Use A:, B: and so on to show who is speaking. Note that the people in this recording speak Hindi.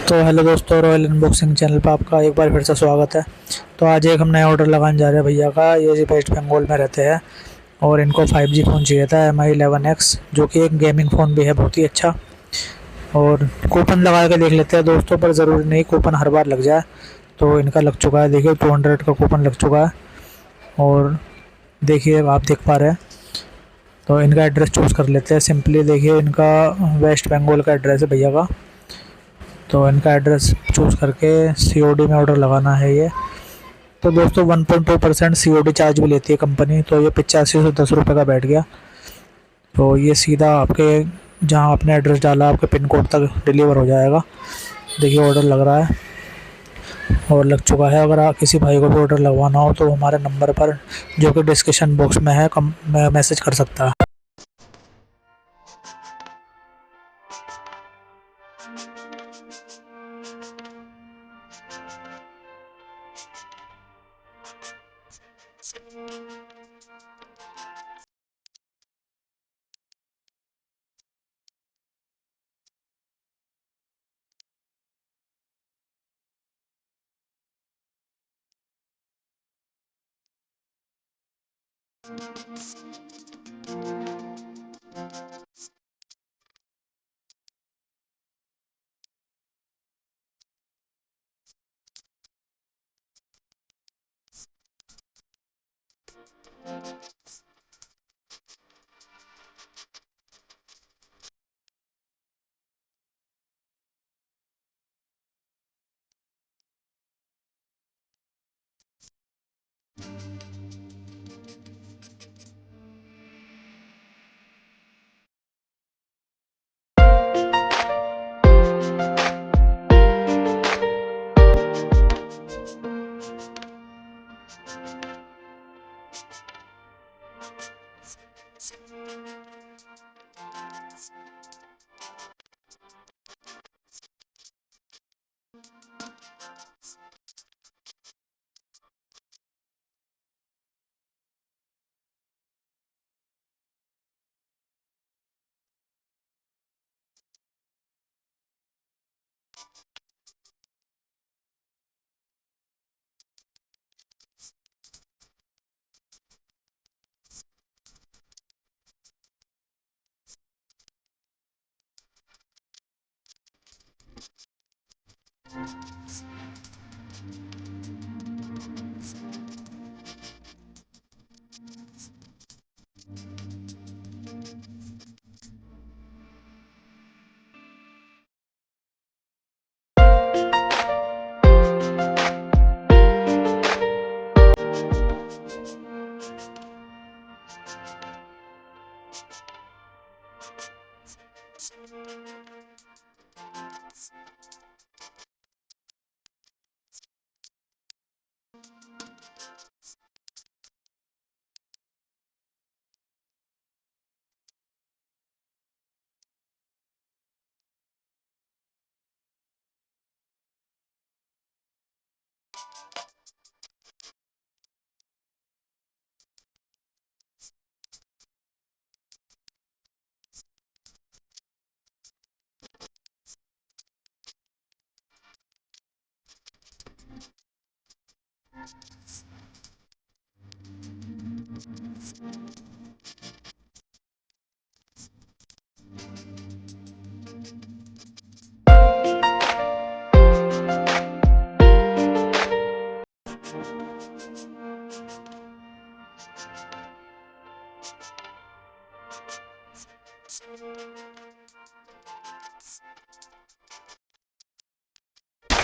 A: तो हेलो दोस्तों, रॉयल अनबॉक्सिंग चैनल पर आपका एक बार फिर से स्वागत है। तो आज एक हम नया ऑर्डर लगाने जा रहे हैं भैया का। ये जी वेस्ट बंगाल में रहते हैं और इनको 5G फ़ोन चाहिए था Mi 11X, जो कि एक गेमिंग फ़ोन भी है बहुत ही अच्छा। और कूपन लगा के देख लेते हैं दोस्तों, पर ज़रूरी नहीं कूपन हर बार लग जाए। तो इनका लग चुका है, देखिए 200 का कूपन लग चुका है। और देखिए आप देख पा रहे हैं। तो इनका एड्रेस चूज़ कर लेते हैं सिंपली। देखिए इनका वेस्ट बंगाल का एड्रेस है भैया का। तो इनका एड्रेस चूज़ करके COD में ऑर्डर लगाना है ये। तो दोस्तों 1.2% COD चार्ज भी लेती है कंपनी, तो ये 85 से 10 रुपये का बैठ गया। तो ये सीधा आपके जहाँ आपने एड्रेस डाला आपके पिन कोड तक डिलीवर हो जाएगा। देखिए ऑर्डर लग रहा है और लग चुका है। अगर आप किसी भाई को भी ऑर्डर लगवाना हो तो हमारे नंबर पर, जो कि डिस्क्रिप्शन बॉक्स में है, मैसेज कर सकता है।